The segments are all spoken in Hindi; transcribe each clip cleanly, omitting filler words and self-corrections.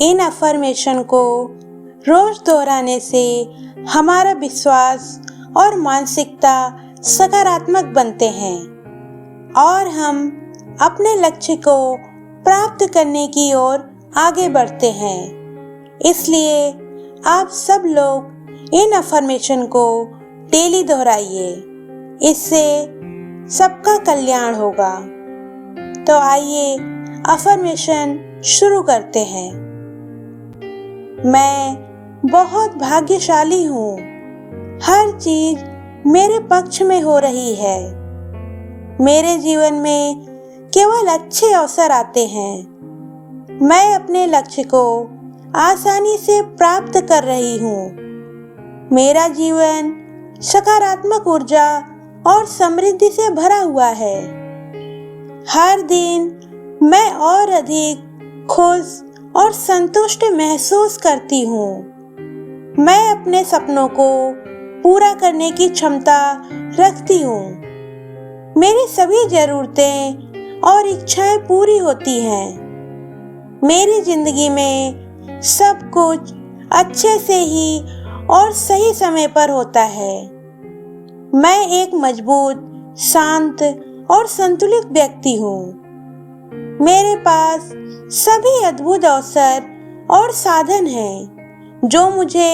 इन अफर्मेशन को रोज दोहराने से हमारा विश्वास और मानसिकता सकारात्मक बनते हैं और हम अपने लक्ष्य को प्राप्त करने की ओर आगे बढ़ते हैं। इसलिए आप सब लोग इन अफर्मेशन को डेली दोहराइए, इससे सबका कल्याण होगा। तो आइए अफर्मेशन शुरू करते हैं। मैं बहुत भाग्यशाली हूँ। हर चीज मेरे पक्ष में हो रही है। मेरे जीवन में केवल अच्छे अवसर आते हैं। मैं अपने लक्ष्य को आसानी से प्राप्त कर रही हूँ। मेरा जीवन सकारात्मक ऊर्जा और समृद्धि से भरा हुआ है। हर दिन मैं और अधिक खुश और संतुष्ट महसूस करती हूँ। मैं अपने सपनों को पूरा करने की क्षमता रखती हूँ। मेरी सभी जरूरतें और इच्छाएं पूरी होती हैं। मेरी जिंदगी में सब कुछ अच्छे से ही और सही समय पर होता है। मैं एक मजबूत, शांत और संतुलित व्यक्ति हूँ। मेरे पास सभी अद्भुत अवसर और साधन हैं जो मुझे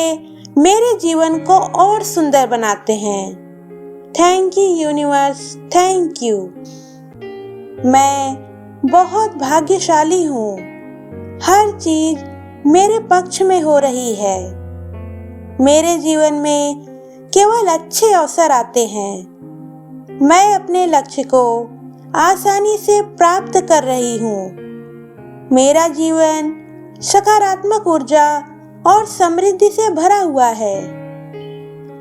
मेरे जीवन को और सुंदर बनाते हैं। Thank you universe, thank you. मैं बहुत भाग्यशाली हूँ। हर चीज मेरे पक्ष में हो रही है। मेरे जीवन में केवल अच्छे अवसर आते हैं। मैं अपने लक्ष्य को आसानी से प्राप्त कर रही हूँ। मेरा जीवन सकारात्मक ऊर्जा और समृद्धि से भरा हुआ है।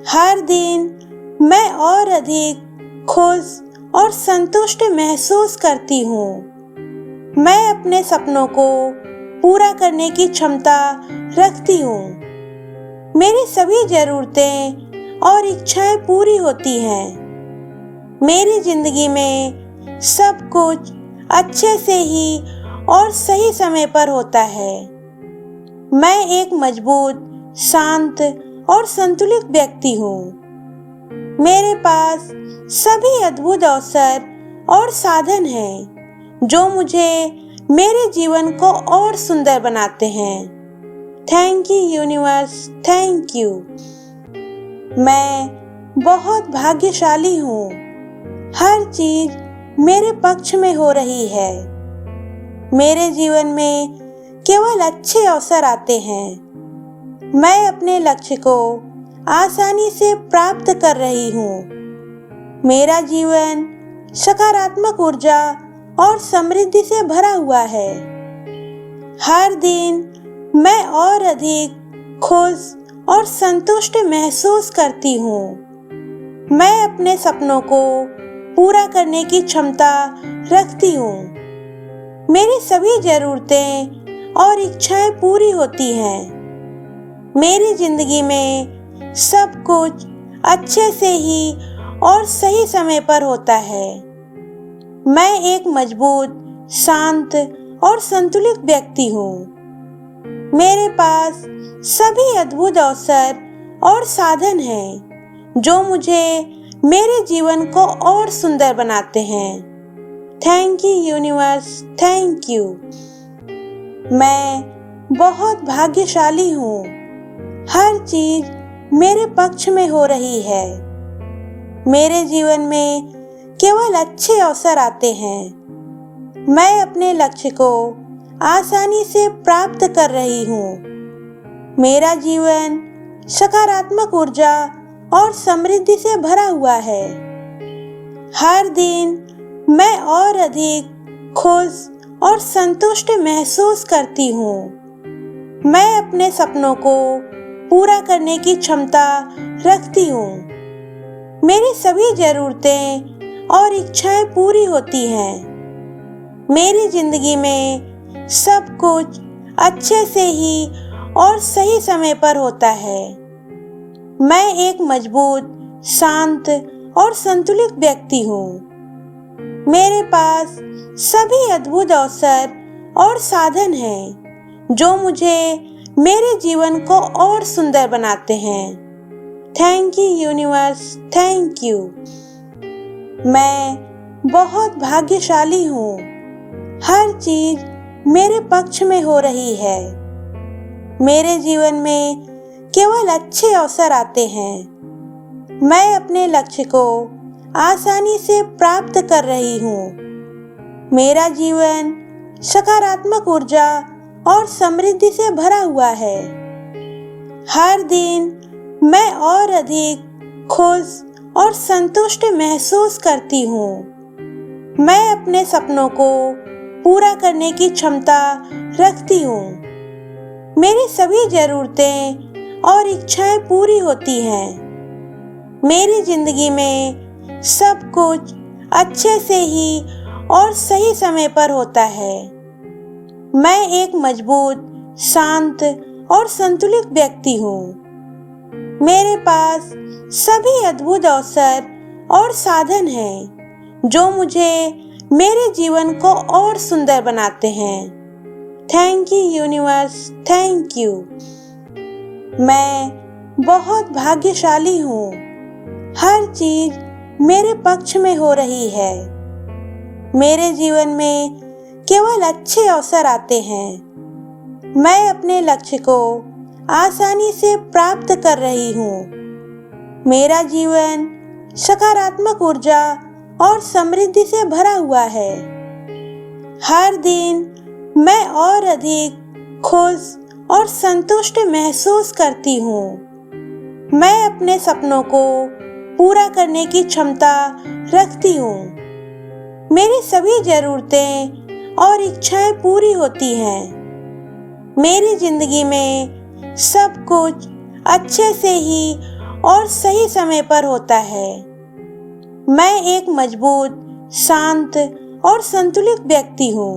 हर दिन मैं और अधिक खुश और संतुष्ट महसूस करती हूँ। मैं अपने सपनों को पूरा करने की क्षमता रखती हूँ। मेरी सभी जरूरतें और इच्छाएं पूरी होती हैं। मेरी जिंदगी में सब कुछ अच्छे से ही और सही समय पर होता है। मैं एक मजबूत, शांत और संतुलित व्यक्ति हूँ। मेरे पास सभी अद्भुत अवसर और साधन हैं जो मुझे मेरे जीवन को और सुंदर बनाते हैं। Thank you universe, thank you. मैं बहुत भाग्यशाली हूँ। हर चीज मेरे पक्ष में हो रही है। मेरे जीवन में केवल अच्छे अवसर आते हैं। मैं अपने लक्ष्य को आसानी से प्राप्त कर रही हूँ। मेरा जीवन सकारात्मक ऊर्जा और समृद्धि से भरा हुआ है। हर दिन मैं और अधिक खुश और संतुष्ट महसूस करती हूँ। मैं अपने सपनों को पूरा करने की क्षमता रखती हूँ। मेरी सभी जरूरतें और इच्छाएं पूरी होती हैं। मेरी जिंदगी में सब कुछ अच्छे से ही और सही समय पर होता है। मैं एक मजबूत, शांत और संतुलित व्यक्ति हूँ। मेरे पास सभी अद्भुत अवसर और साधन हैं जो मुझे मेरे जीवन को और सुंदर बनाते हैं। Thank you universe, thank you. मैं बहुत भाग्यशाली हूँ। हर चीज मेरे पक्ष में हो रही है। मेरे जीवन में केवल अच्छे अवसर आते हैं। मैं अपने लक्ष्य को आसानी से प्राप्त कर रही हूँ। मेरा जीवन सकारात्मक ऊर्जा और समृद्धि से भरा हुआ है। हर दिन मैं और अधिक खुश और संतुष्ट महसूस करती हूँ। मैं अपने सपनों को पूरा करने की क्षमता रखती हूँ। मेरी सभी जरूरतें और इच्छाएं पूरी होती हैं। मेरी जिंदगी में सब कुछ अच्छे से ही और सही समय पर होता है। मैं एक मजबूत, शांत और संतुलित व्यक्ति हूँ। मेरे पास सभी अद्भुत अवसर और साधन हैं जो मुझे मेरे जीवन को और सुंदर बनाते हैं। Thank you universe, thank you. मैं बहुत भाग्यशाली हूँ। हर चीज मेरे पक्ष में हो रही है। मेरे जीवन में केवल अच्छे अवसर आते हैं। मैं अपने लक्ष्य को आसानी से प्राप्त कर रही हूँ। मेरा जीवन सकारात्मक ऊर्जा और समृद्धि से भरा हुआ है। हर दिन मैं और अधिक खुश और संतुष्ट महसूस करती हूँ। मैं अपने सपनों को पूरा करने की क्षमता रखती हूँ। मेरी सभी जरूरतें और इच्छाएं पूरी होती हैं। मेरी जिंदगी में सब कुछ अच्छे से ही और सही समय पर होता है। मैं एक मजबूत, शांत और संतुलित व्यक्ति हूँ। मेरे पास सभी अद्भुत अवसर और साधन हैं जो मुझे मेरे जीवन को और सुंदर बनाते हैं। Thank you universe, thank you. मैं बहुत भाग्यशाली हूँ। हर चीज मेरे पक्ष में हो रही है। मेरे जीवन में केवल अच्छे अवसर आते हैं। मैं अपने लक्ष्य को आसानी से प्राप्त कर रही हूँ। मेरा जीवन सकारात्मक ऊर्जा और समृद्धि से भरा हुआ है। हर दिन मैं और अधिक खुश और संतुष्ट महसूस करती हूँ। मैं अपने सपनों को पूरा करने की क्षमता रखती हूँ। मेरी सभी जरूरतें और इच्छाएं पूरी होती हैं। मेरी जिंदगी में सब कुछ अच्छे से ही और सही समय पर होता है। मैं एक मजबूत, शांत और संतुलित व्यक्ति हूँ।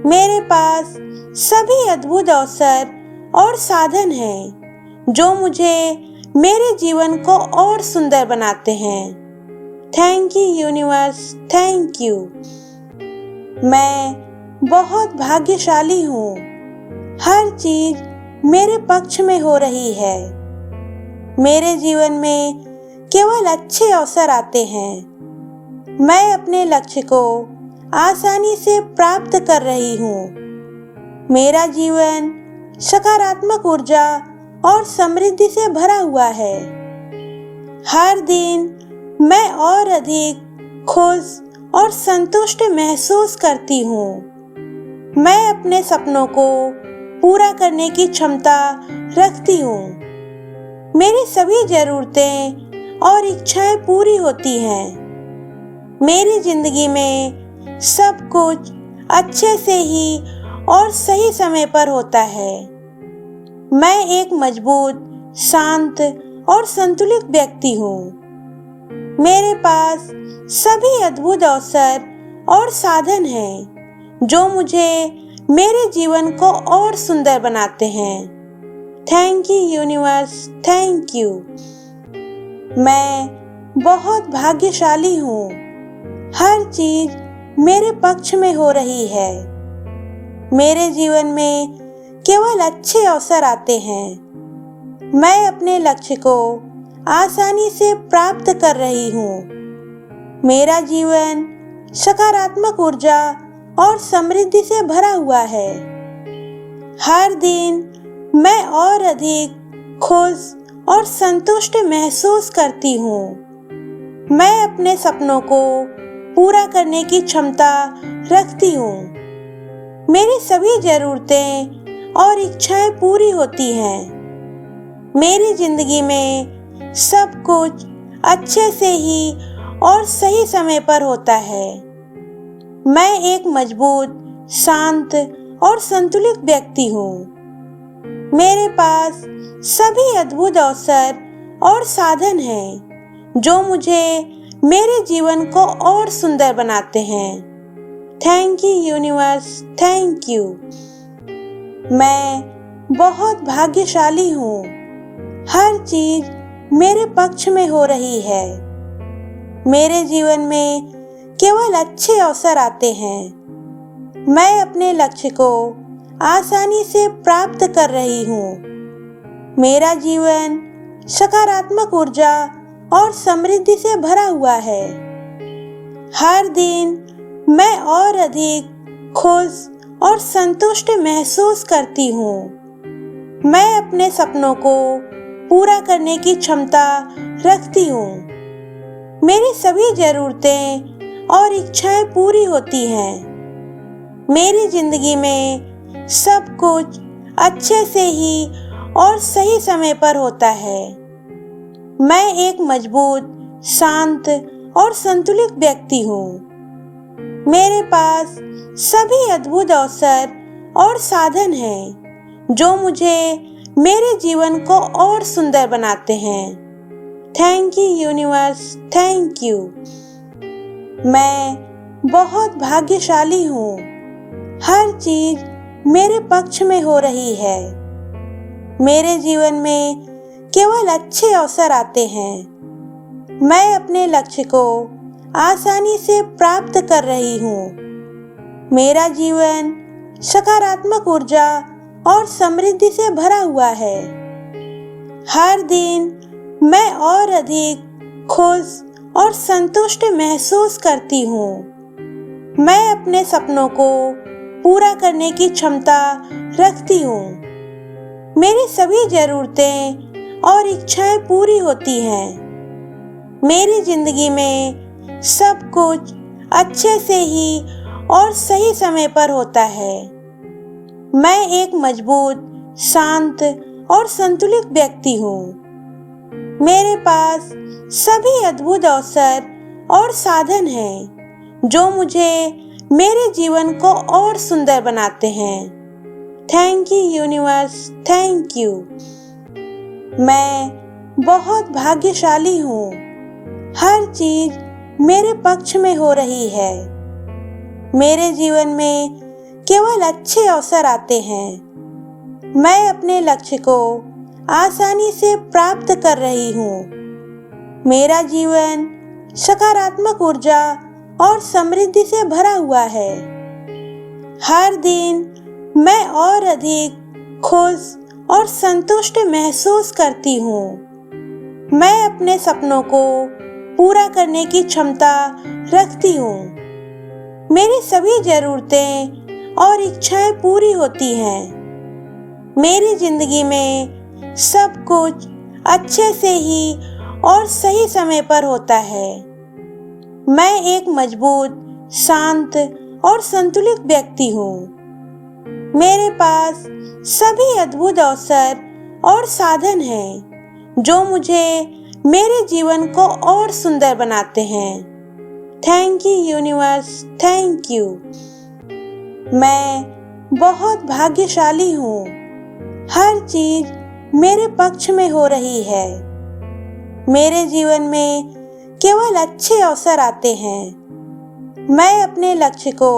मेरे पास सभी अद्भुत अवसर और साधन हैं जो मुझे मेरे जीवन को और सुंदर बनाते हैं। Thank you universe, thank you. मैं बहुत भाग्यशाली हूँ। हर चीज मेरे पक्ष में हो रही है। मेरे जीवन में केवल अच्छे अवसर आते हैं। मैं अपने लक्ष्य को आसानी से प्राप्त कर रही हूँ। मेरा जीवन सकारात्मक ऊर्जा और समृद्धि से भरा हुआ है। हर दिन मैं और अधिक खुश और संतुष्ट महसूस करती हूँ। मैं अपने सपनों को पूरा करने की क्षमता रखती हूँ। मेरी सभी जरूरतें और इच्छाएं पूरी होती हैं। मेरी जिंदगी में सब कुछ अच्छे से ही और सही समय पर होता है। मैं एक मजबूत, शांत और संतुलित व्यक्ति हूँ। मेरे पास सभी अद्भुत अवसर और साधन हैं जो मुझे मेरे जीवन को और सुंदर बनाते हैं। Thank you universe, thank you. मैं बहुत भाग्यशाली हूँ। हर चीज मेरे पक्ष में हो रही है। मेरे जीवन में केवल अच्छे अवसर आते हैं। मैं अपने लक्ष्य को आसानी से प्राप्त कर रही हूँ। मेरा जीवन सकारात्मक ऊर्जा और समृद्धि से भरा हुआ है। हर दिन मैं और अधिक खुश और संतुष्ट महसूस करती हूँ। मैं अपने सपनों को पूरा करने की क्षमता रखती हूँ। मेरी सभी जरूरतें और इच्छाएं पूरी होती हैं। मेरी जिंदगी में सब कुछ अच्छे से ही और सही समय पर होता है। मैं एक मजबूत, शांत और संतुलित व्यक्ति हूँ। मेरे पास सभी अद्भुत अवसर और साधन हैं जो मुझे मेरे जीवन को और सुंदर बनाते हैं। Thank you universe, thank you. मैं बहुत भाग्यशाली हूँ। हर चीज मेरे पक्ष में हो रही है। मेरे जीवन में केवल अच्छे अवसर आते हैं। मैं अपने लक्ष्य को आसानी से प्राप्त कर रही हूँ। मेरा जीवन सकारात्मक ऊर्जा और समृद्धि से भरा हुआ है। हर दिन मैं और अधिक खुश और संतुष्ट महसूस करती हूँ। मैं अपने सपनों को पूरा करने की क्षमता रखती हूँ। मेरी सभी जरूरतें और इच्छाएं पूरी होती हैं। मेरी जिंदगी में सब कुछ अच्छे से ही और सही समय पर होता है। मैं एक मजबूत, शांत और संतुलित व्यक्ति हूँ। मेरे पास सभी अद्भुत अवसर और साधन हैं जो मुझे मेरे जीवन को और सुंदर बनाते हैं। Thank you universe, thank you. मैं बहुत भाग्यशाली हूँ। हर चीज मेरे पक्ष में हो रही है। मेरे जीवन में केवल अच्छे अवसर आते हैं। मैं अपने लक्ष्य को आसानी से प्राप्त कर रही हूँ। मेरा जीवन सकारात्मक ऊर्जा और समृद्धि से भरा हुआ है। हर दिन मैं और अधिक खुश और संतुष्ट महसूस करती हूँ। मैं अपने सपनों को पूरा करने की क्षमता रखती हूँ। मेरी सभी जरूरतें और इच्छाएं पूरी होती हैं। मेरी जिंदगी में सब कुछ अच्छे से ही और सही समय पर होता है। मैं एक मजबूत, शांत और संतुलित व्यक्ति हूँ। मेरे पास सभी अद्भुत अवसर और साधन हैं जो मुझे मेरे जीवन को और सुंदर बनाते हैं। Thank you universe, thank you. मैं बहुत भाग्यशाली हूँ। हर चीज मेरे पक्ष में हो रही है। मेरे जीवन में केवल अच्छे अवसर आते हैं। मैं अपने लक्ष्य को आसानी से प्राप्त कर रही हूँ। मेरा जीवन सकारात्मक ऊर्जा और समृद्धि से भरा हुआ है। हर दिन मैं और अधिक खुश और संतुष्ट महसूस करती हूँ। मैं अपने सपनों को पूरा करने की क्षमता रखती हूँ। मेरी सभी जरूरतें और इच्छाएं पूरी होती हैं। मेरी जिंदगी में सब कुछ अच्छे से ही और सही समय पर होता है। मैं एक मजबूत, शांत और संतुलित व्यक्ति हूँ। मेरे पास सभी अद्भुत अवसर और साधन हैं जो मुझे मेरे जीवन को और सुंदर बनाते हैं। Thank you universe, thank you. मैं बहुत भाग्यशाली हूँ। हर चीज मेरे पक्ष में हो रही है। मेरे जीवन में केवल अच्छे अवसर आते हैं। मैं अपने लक्ष्य को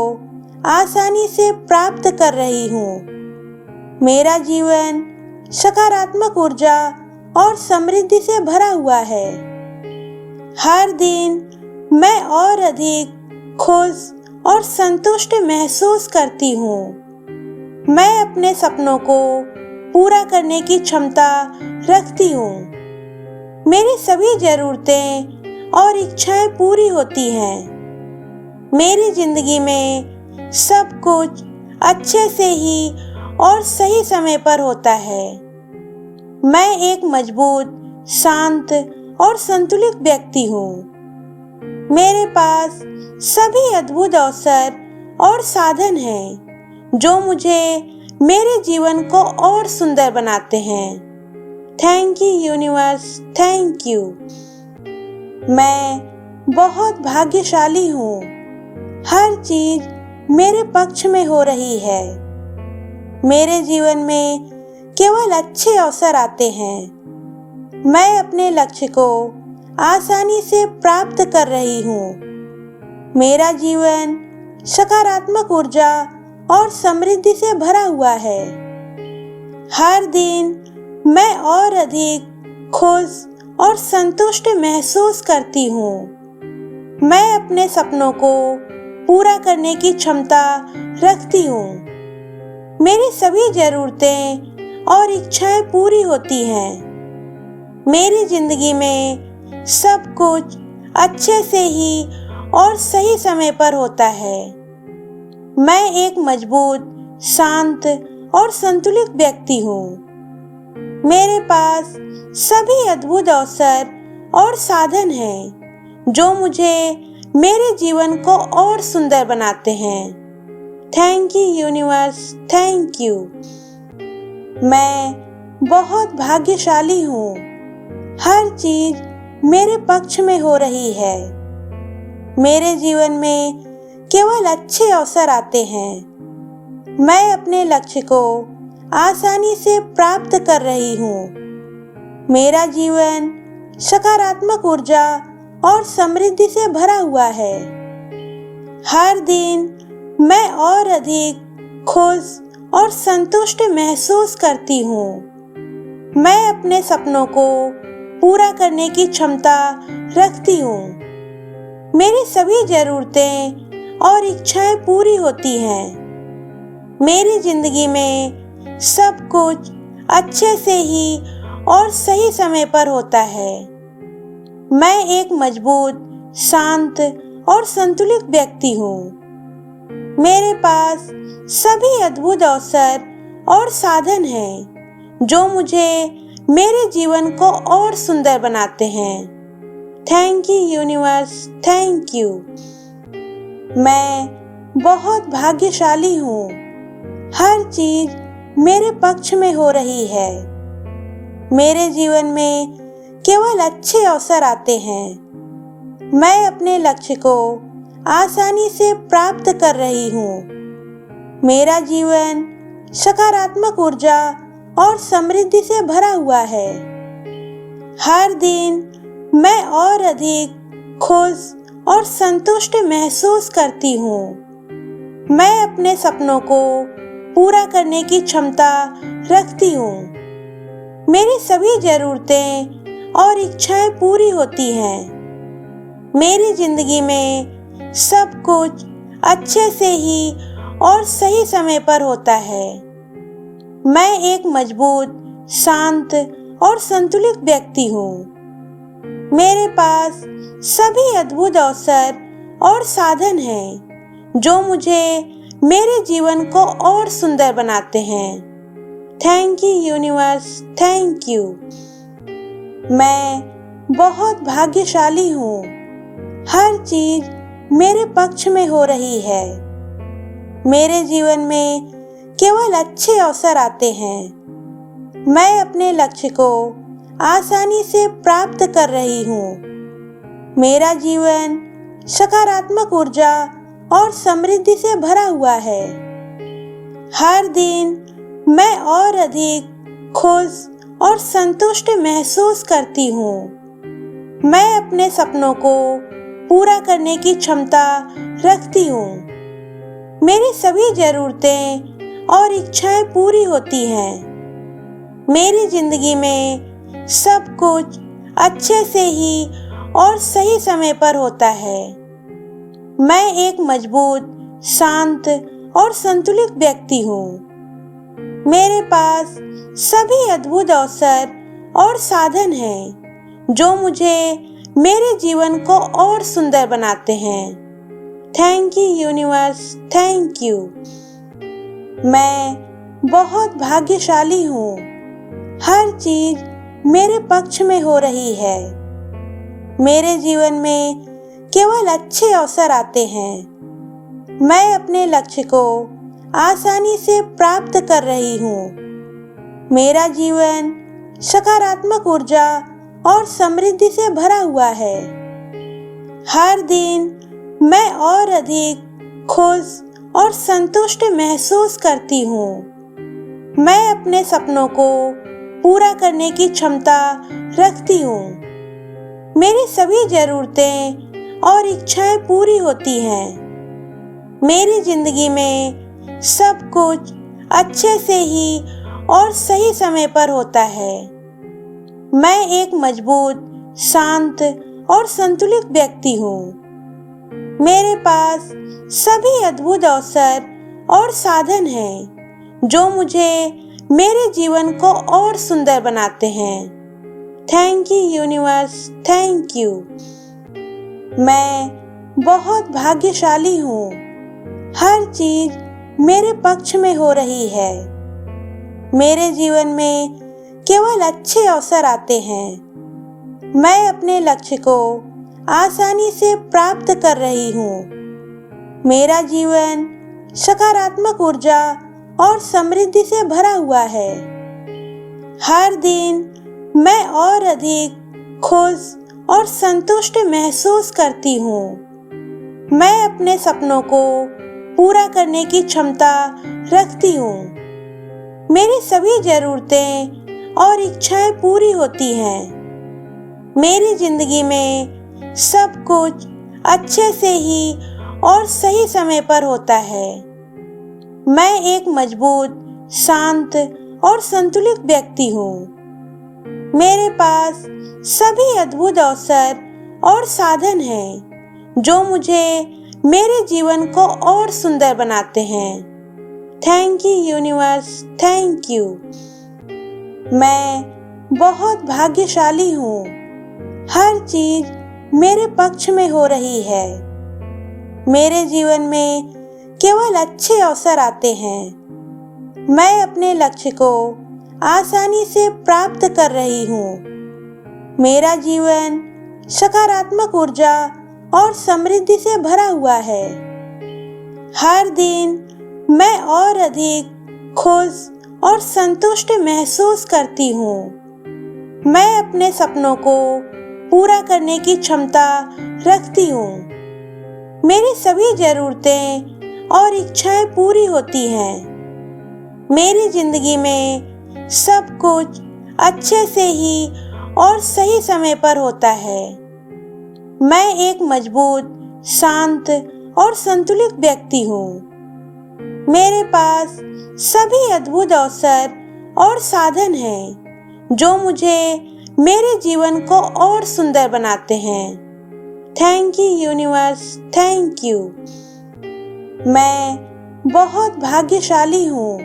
आसानी से प्राप्त कर रही हूँ। मेरा जीवन सकारात्मक ऊर्जा और समृद्धि से भरा हुआ है। हर दिन मैं और अधिक खुश और संतुष्ट महसूस करती हूँ। मैं अपने सपनों को पूरा करने की क्षमता रखती हूँ। मेरी सभी जरूरतें और इच्छाएं पूरी होती हैं। मेरी जिंदगी में सब कुछ अच्छे से ही और सही समय पर होता है। मैं एक मजबूत, शांत और संतुलित व्यक्ति हूँ। मेरे पास सभी अद्भुत अवसर और साधन हैं जो मुझे मेरे जीवन को और सुंदर बनाते हैं। Thank you universe, thank you. मैं बहुत भाग्यशाली हूँ। हर चीज मेरे पक्ष में हो रही है। मेरे जीवन में केवल अच्छे अवसर आते हैं। मैं अपने लक्ष्य को आसानी से प्राप्त कर रही हूँ। मेरा जीवन सकारात्मक ऊर्जा और समृद्धि से भरा हुआ है। हर दिन मैं और अधिक खुश और संतुष्ट महसूस करती हूँ। मैं अपने सपनों को पूरा करने की क्षमता रखती हूँ। मेरी सभी ज़रूरतें और इच्छाएं पूरी होती हैं। मेरी जिंदगी में सब कुछ अच्छे से ही और सही समय पर होता है। मैं एक मजबूत, शांत और संतुलित व्यक्ति हूँ। मेरे पास सभी अद्भुत अवसर और साधन हैं जो मुझे मेरे जीवन को और सुंदर बनाते हैं। Thank you universe, thank you. मैं बहुत भाग्यशाली हूँ। हर चीज मेरे पक्ष में हो रही है। मेरे जीवन में केवल अच्छे अवसर आते हैं। मैं अपने लक्ष्य को आसानी से प्राप्त कर रही हूँ। मेरा जीवन सकारात्मक ऊर्जा और समृद्धि से भरा हुआ है। हर दिन मैं और अधिक खुश और संतुष्ट महसूस करती हूँ। मैं अपने सपनों को पूरा करने की क्षमता रखती हूँ। मेरी सभी ज़रूरतें और इच्छाएं पूरी होती हैं। मेरी जिंदगी में सब कुछ अच्छे से ही और सही समय पर होता है। मैं एक मजबूत, शांत और संतुलित व्यक्ति हूँ। मेरे पास सभी अद्भुत अवसर और साधन हैं जो मुझे मेरे जीवन को और सुंदर बनाते हैं। Thank you universe, thank you. मैं बहुत भाग्यशाली हूँ। हर चीज मेरे पक्ष में हो रही है। मेरे जीवन में केवल अच्छे अवसर आते हैं। मैं अपने लक्ष्य को आसानी से प्राप्त कर रही हूँ। मेरा जीवन सकारात्मक ऊर्जा और समृद्धि से भरा हुआ है। हर दिन मैं और अधिक खुश और संतुष्ट महसूस करती हूँ। मैं अपने सपनों को पूरा करने की क्षमता रखती हूँ। मेरी सभी ज़रूरतें और इच्छाएं पूरी होती हैं। मेरी जिंदगी में सब कुछ अच्छे से ही और सही समय पर होता है। मैं एक मजबूत, शांत और संतुलित व्यक्ति हूँ। मेरे पास सभी अद्भुत अवसर और साधन हैं जो मुझे मेरे जीवन को और सुंदर बनाते हैं। Thank you universe, thank you. मैं बहुत भाग्यशाली हूँ। हर चीज मेरे पक्ष में हो रही है। मेरे जीवन में केवल अच्छे अवसर आते हैं। मैं अपने लक्ष्य को आसानी से प्राप्त कर रही हूँ। मेरा जीवन सकारात्मक ऊर्जा और समृद्धि से भरा हुआ है। हर दिन मैं और अधिक खुश और संतुष्ट महसूस करती हूँ। मैं अपने सपनों को पूरा करने की क्षमता रखती हूँ। मेरी सभी ज़रूरतें और इच्छाएं पूरी होती हैं। मेरी जिंदगी में सब कुछ अच्छे से ही और सही समय पर होता है। मैं एक मजबूत, शांत और संतुलित व्यक्ति हूँ। मेरे पास सभी अद्भुत अवसर और साधन हैं जो मुझे मेरे जीवन को और सुंदर बनाते हैं। Thank you universe, thank you. मैं बहुत भाग्यशाली हूँ। हर चीज मेरे पक्ष में हो रही है। मेरे जीवन में केवल अच्छे अवसर आते हैं। मैं अपने लक्ष्य को आसानी से प्राप्त कर रही हूँ। मेरा जीवन सकारात्मक ऊर्जा और समृद्धि से भरा हुआ है। हर दिन मैं और अधिक खुश और संतुष्ट महसूस करती हूँ। मैं अपने सपनों को पूरा करने की क्षमता रखती हूँ। मेरी सभी ज़रूरतें और इच्छाएं पूरी होती हैं। मेरी जिंदगी में सब कुछ अच्छे से ही और सही समय पर होता है। मैं एक मजबूत, शांत और संतुलित व्यक्ति हूँ। मेरे पास सभी अद्भुत अवसर और साधन हैं जो मुझे मेरे जीवन को और सुंदर बनाते हैं। Thank you universe, thank you. मैं बहुत भाग्यशाली हूँ। हर चीज मेरे पक्ष में हो रही है। मेरे जीवन में केवल अच्छे अवसर आते हैं। मैं अपने लक्ष्य को आसानी से प्राप्त कर रही हूँ। मेरा जीवन सकारात्मक ऊर्जा और समृद्धि से भरा हुआ है। हर दिन मैं और अधिक खुश और संतुष्ट महसूस करती हूँ। मैं अपने सपनों को पूरा करने की क्षमता रखती हूँ। मेरी सभी जरूरतें और इच्छाएं पूरी होती हैं। मेरी जिंदगी में सब कुछ अच्छे से ही और सही समय पर होता है। मैं एक मजबूत, शांत और संतुलित व्यक्ति हूँ। मेरे पास सभी अद्भुत अवसर और साधन हैं जो मुझे मेरे जीवन को और सुंदर बनाते हैं। Thank you universe, thank you. मैं बहुत भाग्यशाली हूँ। हर चीज मेरे पक्ष में हो रही है। मेरे जीवन में केवल अच्छे अवसर आते हैं। मैं अपने लक्ष्य को आसानी से प्राप्त कर रही हूँ। मेरा जीवन सकारात्मक ऊर्जा और समृद्धि से भरा हुआ है। हर दिन मैं और अधिक खुश और संतुष्ट महसूस करती हूँ। मैं अपने सपनों को पूरा करने की क्षमता रखती हूँ। मेरी सभी जरूरतें और इच्छाएं पूरी होती हैं। मेरी जिंदगी में सब कुछ अच्छे से ही और सही समय पर होता है। मैं एक मजबूत, शांत और संतुलित व्यक्ति हूँ। मेरे पास सभी अद्भुत अवसर और साधन हैं जो मुझे मेरे जीवन को और सुंदर बनाते हैं। Thank you universe, thank you. मैं बहुत भाग्यशाली हूँ।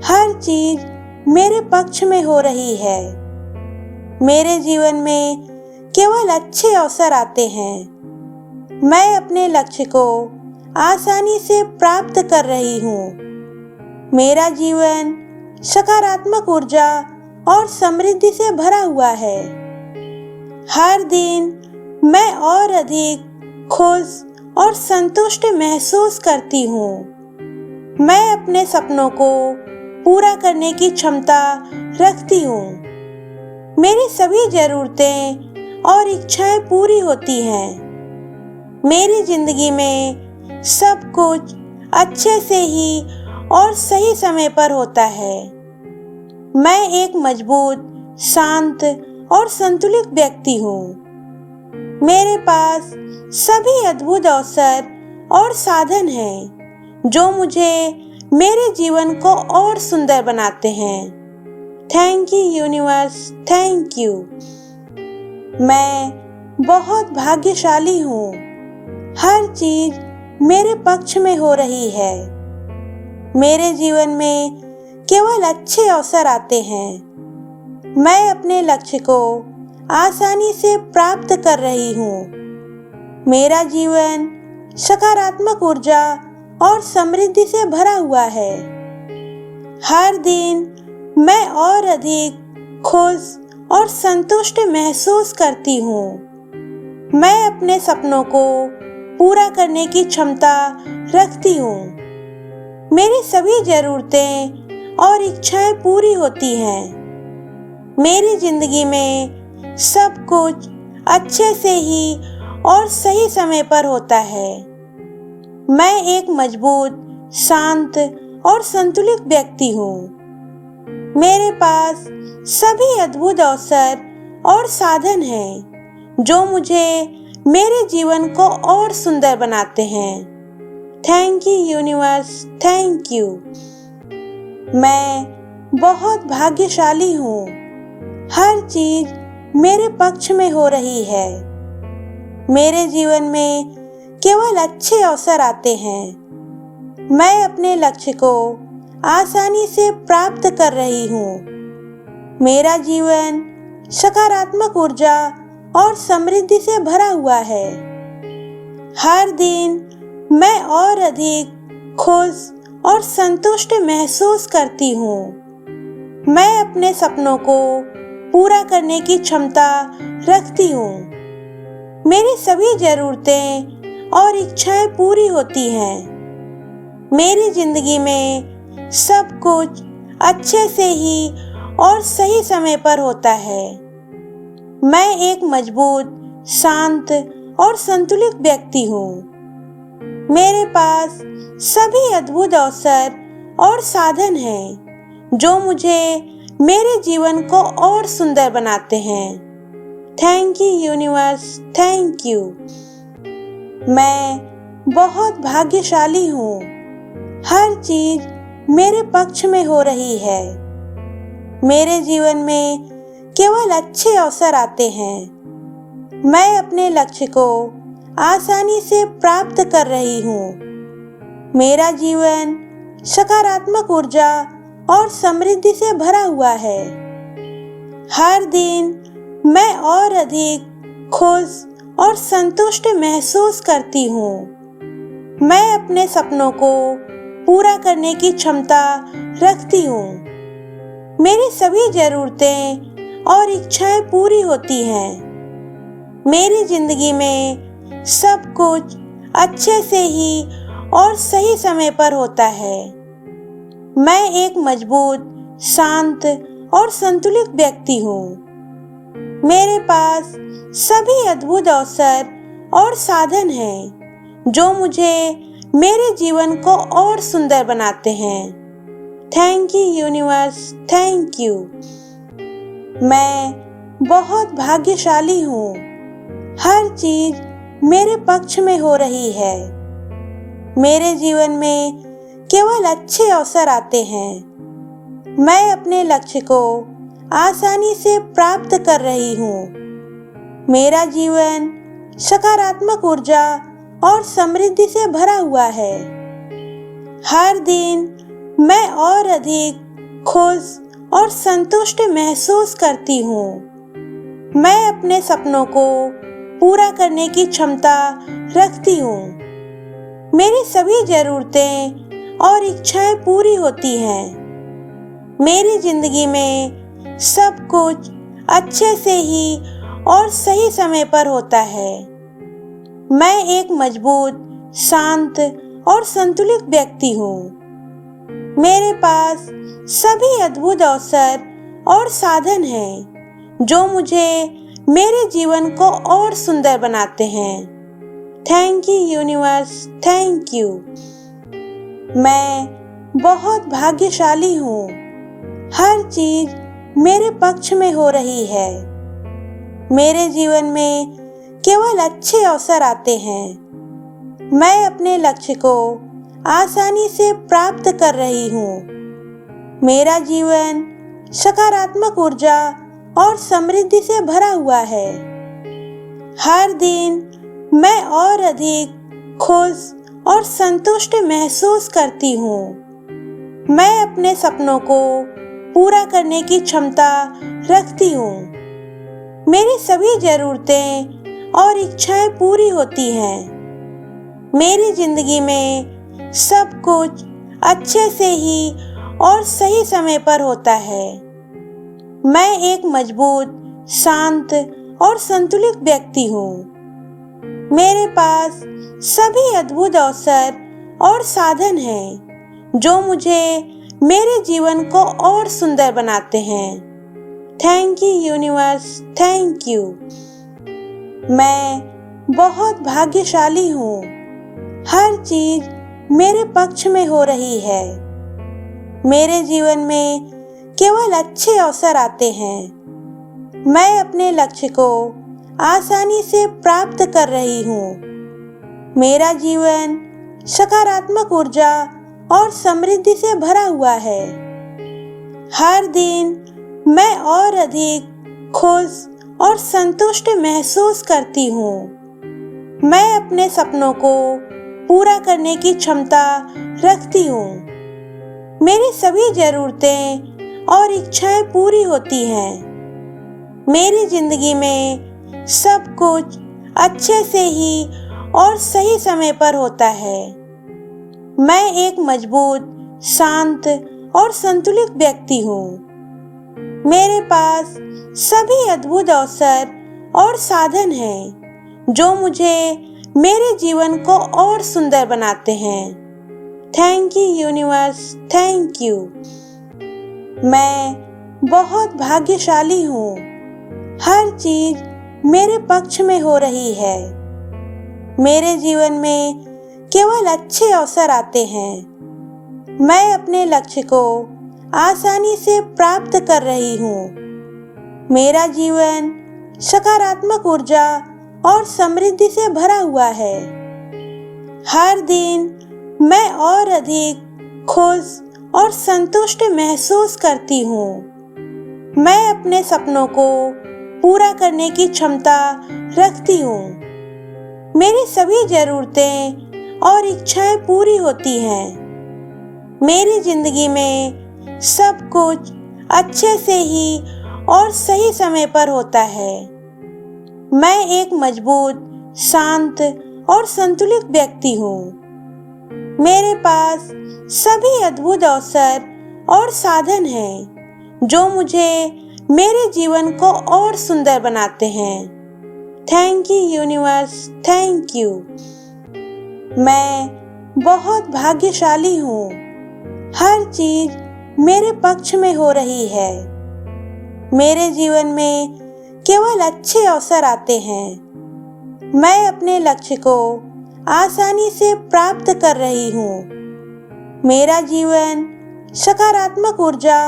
हर चीज मेरे पक्ष में हो रही है। मेरे जीवन में केवल अच्छे अवसर आते हैं। मैं अपने लक्ष्य को आसानी से प्राप्त कर रही हूँ। मेरा जीवन सकारात्मक ऊर्जा और समृद्धि से भरा हुआ है। हर दिन मैं और अधिक खुश और संतुष्ट महसूस करती हूँ। मैं अपने सपनों को पूरा करने की क्षमता रखती हूँ। मेरी सभी जरूरतें और इच्छाएं पूरी होती हैं। मेरी जिंदगी में सब कुछ अच्छे से ही और सही समय पर होता है। मैं एक मजबूत, शांत और संतुलित व्यक्ति हूँ। मेरे पास सभी अद्भुत अवसर और साधन हैं जो मुझे मेरे जीवन को और सुंदर बनाते हैं। Thank you universe, thank you. मैं बहुत भाग्यशाली हूँ। हर चीज मेरे पक्ष में हो रही है। मेरे जीवन में केवल अच्छे अवसर आते हैं। मैं अपने लक्ष्य को आसानी से प्राप्त कर रही हूँ। मेरा जीवन सकारात्मक ऊर्जा और समृद्धि से भरा हुआ है। हर दिन मैं और अधिक खुश और संतुष्ट महसूस करती हूँ। मैं अपने सपनों को पूरा करने की क्षमता रखती हूँ। मेरी सभी जरूरतें और इच्छाएं पूरी होती हैं। मेरी जिंदगी में सब कुछ अच्छे से ही और सही समय पर होता है। मैं एक मजबूत, शांत और संतुलित व्यक्ति हूँ। मेरे पास सभी अद्भुत अवसर और साधन हैं जो मुझे मेरे जीवन को और सुंदर बनाते हैं। Thank you universe, thank you. मैं बहुत भाग्यशाली हूँ। हर चीज मेरे पक्ष में हो रही है। मेरे जीवन में केवल अच्छे अवसर आते हैं। मैं अपने लक्ष्य को आसानी से प्राप्त कर रही हूँ। मेरा जीवन सकारात्मक ऊर्जा और समृद्धि से भरा हुआ है। हर दिन मैं और अधिक खुश और संतुष्ट महसूस करती हूँ। मैं अपने सपनों को पूरा करने की क्षमता रखती हूँ। मेरी सभी जरूरतें और इच्छाएं पूरी होती हैं। मेरी जिंदगी में सब कुछ अच्छे से ही और सही समय पर होता है। मैं एक मजबूत, शांत और संतुलित व्यक्ति हूँ। मेरे पास सभी अद्भुत अवसर और साधन हैं जो मुझे मेरे जीवन को और सुंदर बनाते हैं। Thank you universe, thank you. मैं बहुत भाग्यशाली हूँ। हर चीज मेरे पक्ष में हो रही है। मेरे जीवन में केवल अच्छे अवसर आते हैं। मैं अपने लक्ष्य को आसानी से प्राप्त कर रही हूँ। मेरा जीवन सकारात्मक ऊर्जा और समृद्धि से भरा हुआ है। हर दिन मैं और अधिक खुश और संतुष्ट महसूस करती हूँ। मैं अपने सपनों को पूरा करने की क्षमता रखती हूँ। मेरी सभी जरूरतें और इच्छाएं पूरी होती हैं। मेरी जिंदगी में सब कुछ अच्छे से ही और सही समय पर होता है। मैं एक मजबूत, शांत और संतुलित व्यक्ति हूँ। मेरे पास सभी अद्भुत अवसर और साधन हैं जो मुझे मेरे जीवन को और सुंदर बनाते हैं। Thank you universe, thank you. मैं बहुत भाग्यशाली हूँ। हर चीज मेरे पक्ष में हो रही है। मेरे जीवन में केवल अच्छे अवसर आते हैं। मैं अपने लक्ष्य को आसानी से प्राप्त कर रही हूँ। मेरा जीवन सकारात्मक ऊर्जा और समृद्धि से भरा हुआ है। हर दिन मैं और अधिक खुश और संतुष्ट महसूस करती हूँ। मैं अपने सपनों को पूरा करने की क्षमता रखती हूँ। मेरी सभी जरूरतें और इच्छाएं पूरी होती हैं। मेरी जिंदगी में सब कुछ अच्छे से ही और सही समय पर होता है। मैं एक मजबूत, शांत और संतुलित व्यक्ति हूँ। मेरे पास सभी अद्भुत अवसर और साधन हैं जो मुझे मेरे जीवन को और सुंदर बनाते हैं। Thank you universe, thank you. मैं बहुत भाग्यशाली हूँ। हर चीज मेरे पक्ष में हो रही है। मेरे जीवन में केवल अच्छे अवसर आते हैं। मैं अपने लक्ष्य को आसानी से प्राप्त कर रही हूँ। मेरा जीवन सकारात्मक ऊर्जा और समृद्धि से भरा हुआ है। हर दिन मैं और अधिक खुश और संतुष्ट महसूस करती हूँ। मैं अपने सपनों को पूरा करने की क्षमता रखती हूँ। मेरी सभी जरूरतें और इच्छाएं पूरी होती हैं। मेरी जिंदगी में सब कुछ अच्छे से ही और सही समय पर होता है। मैं एक मजबूत, शांत और संतुलित व्यक्ति हूँ। मेरे पास सभी अद्भुत अवसर और साधन हैं जो मुझे मेरे जीवन को और सुंदर बनाते हैं। Thank you universe, thank you. मैं बहुत भाग्यशाली हूँ। हर चीज मेरे पक्ष में हो रही है। मेरे जीवन में केवल अच्छे अवसर आते हैं। मैं अपने लक्ष्य को आसानी से प्राप्त कर रही हूँ। मेरा जीवन सकारात्मक ऊर्जा और समृद्धि से भरा हुआ है। हर दिन मैं और अधिक खुश और संतुष्ट महसूस करती हूँ। मैं अपने सपनों को पूरा करने की क्षमता रखती हूँ। मेरी सभी ज़रूरतें और इच्छाएं पूरी होती हैं। मेरी जिंदगी में सब कुछ अच्छे से ही और सही समय पर होता है। मैं एक मजबूत, शांत और संतुलित व्यक्ति हूँ। मेरे पास सभी अद्भुत अवसर और साधन हैं जो मुझे मेरे जीवन को और सुंदर बनाते हैं। Thank you universe, thank you. मैं बहुत भाग्यशाली हूँ। हर चीज मेरे पक्ष में हो रही है। मेरे जीवन में केवल अच्छे अवसर आते हैं। मैं अपने लक्ष्य को आसानी से प्राप्त कर रही हूँ। मेरा जीवन सकारात्मक ऊर्जा और समृद्धि से भरा हुआ है। हर दिन मैं और अधिक खुश और संतुष्ट महसूस करती हूँ। मैं अपने सपनों को पूरा करने की क्षमता रखती हूँ। मेरी सभी ज़रूरतें और इच्छाएं पूरी होती हैं। मेरी जिंदगी में सब कुछ अच्छे से ही और सही समय पर होता है। मैं एक मजबूत, शांत और संतुलित व्यक्ति हूँ। मेरे पास सभी अद्भुत अवसर और साधन हैं जो मुझे मेरे जीवन को और सुंदर बनाते हैं। Thank you universe, thank you. मैं बहुत भाग्यशाली हूँ। हर चीज मेरे पक्ष में हो रही है। मेरे जीवन में केवल अच्छे अवसर आते हैं। मैं अपने लक्ष्य को आसानी से प्राप्त कर रही हूँ। मेरा जीवन सकारात्मक ऊर्जा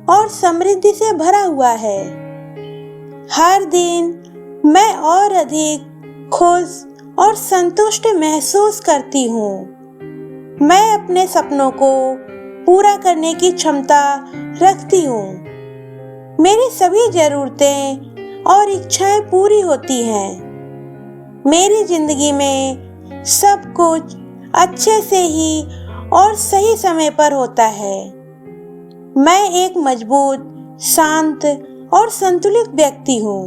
और समृद्धि से भरा हुआ है। हर दिन मैं और अधिक खुश और संतुष्ट महसूस करती हूँ। मैं अपने सपनों को पूरा करने की क्षमता रखती हूँ। मेरी सभी ज़रूरतें और इच्छाएं पूरी होती हैं। मेरी जिंदगी में सब कुछ अच्छे से ही और सही समय पर होता है। मैं एक मजबूत, शांत और संतुलित व्यक्ति हूँ।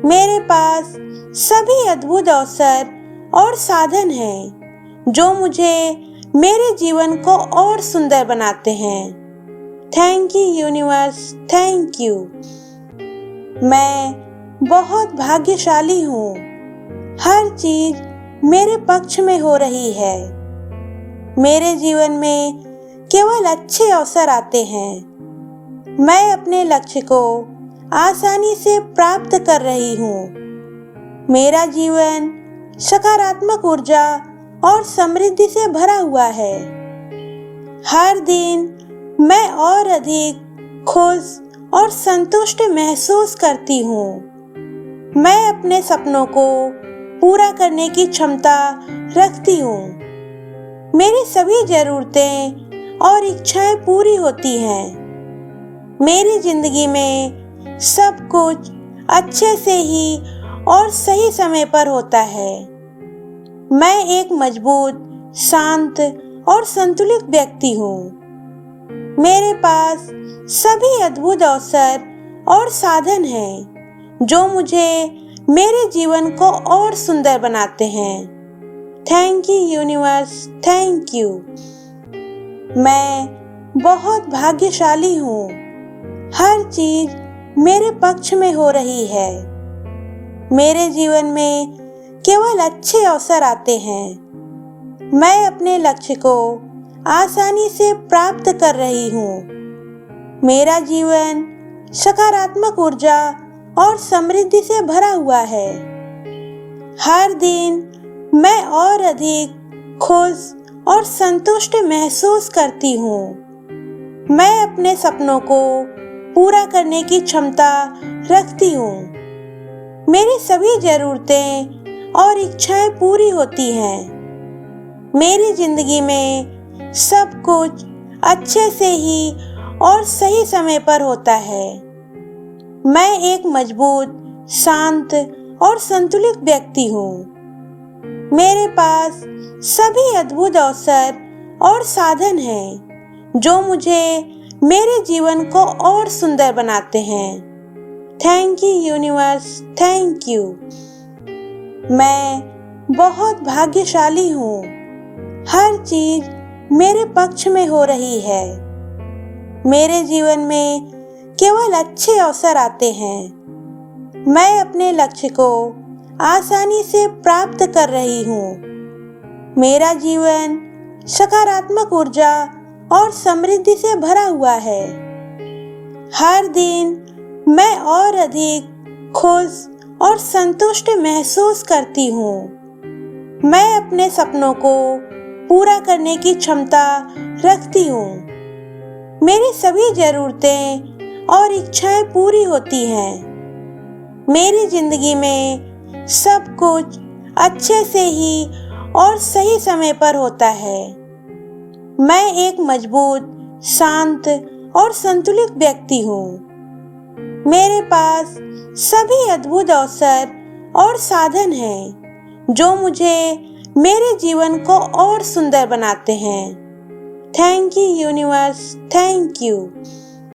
मेरे पास सभी अद्भुत अवसर और साधन हैं जो मुझे मेरे जीवन को और सुंदर बनाते हैं। Thank you universe, thank you. मैं बहुत भाग्यशाली हूँ। हर चीज मेरे पक्ष में हो रही है। मेरे जीवन में केवल अच्छे अवसर आते हैं। मैं अपने लक्ष्य को आसानी से प्राप्त कर रही हूँ। मेरा जीवन सकारात्मक ऊर्जा और समृद्धि से भरा हुआ है। हर दिन मैं और अधिक खुश और संतुष्ट महसूस करती हूँ। मैं अपने सपनों को पूरा करने की क्षमता रखती हूँ। मेरी सभी ज़रूरतें और इच्छाएं पूरी होती हैं। मेरी जिंदगी में सब कुछ अच्छे से ही और सही समय पर होता है। मैं एक मजबूत, शांत और संतुलित व्यक्ति हूँ। मेरे पास सभी अद्भुत अवसर और साधन हैं जो मुझे मेरे जीवन को और सुंदर बनाते हैं। Thank you universe, thank you. मैं बहुत भाग्यशाली हूँ। हर चीज मेरे पक्ष में हो रही है। मेरे जीवन में केवल अच्छे अवसर आते हैं। मैं अपने लक्ष्य को आसानी से प्राप्त कर रही हूँ। मेरा जीवन सकारात्मक ऊर्जा और समृद्धि से भरा हुआ है। हर दिन मैं और अधिक खुश और संतुष्ट महसूस करती हूँ। मैं अपने सपनों को पूरा करने की क्षमता रखती हूँ। मेरी सभी ज़रूरतें और इच्छाएं पूरी होती हैं। मेरी जिंदगी में सब कुछ अच्छे से ही और सही समय पर होता है। मैं एक मजबूत, शांत और संतुलित व्यक्ति हूँ। मेरे पास सभी अद्भुत अवसर और साधन हैं जो मुझे मेरे जीवन को और सुंदर बनाते हैं। Thank you universe, thank you. मैं बहुत भाग्यशाली हूँ। हर चीज मेरे पक्ष में हो रही है। मेरे जीवन में केवल अच्छे अवसर आते हैं। मैं अपने लक्ष्य को आसानी से प्राप्त कर रही हूँ। मेरा जीवन सकारात्मक ऊर्जा और समृद्धि से भरा हुआ है। हर दिन मैं और अधिक खुश और संतुष्ट महसूस करती हूँ। मैं अपने सपनों को पूरा करने की क्षमता रखती हूँ। मेरी सभी जरूरतें और इच्छाएं पूरी होती हैं। मेरी जिंदगी में सब कुछ अच्छे से ही और सही समय पर होता है। मैं एक मजबूत, शांत और संतुलित व्यक्ति हूँ। मेरे पास सभी अद्भुत अवसर और साधन हैं जो मुझे मेरे जीवन को और सुंदर बनाते हैं। Thank you universe, thank you.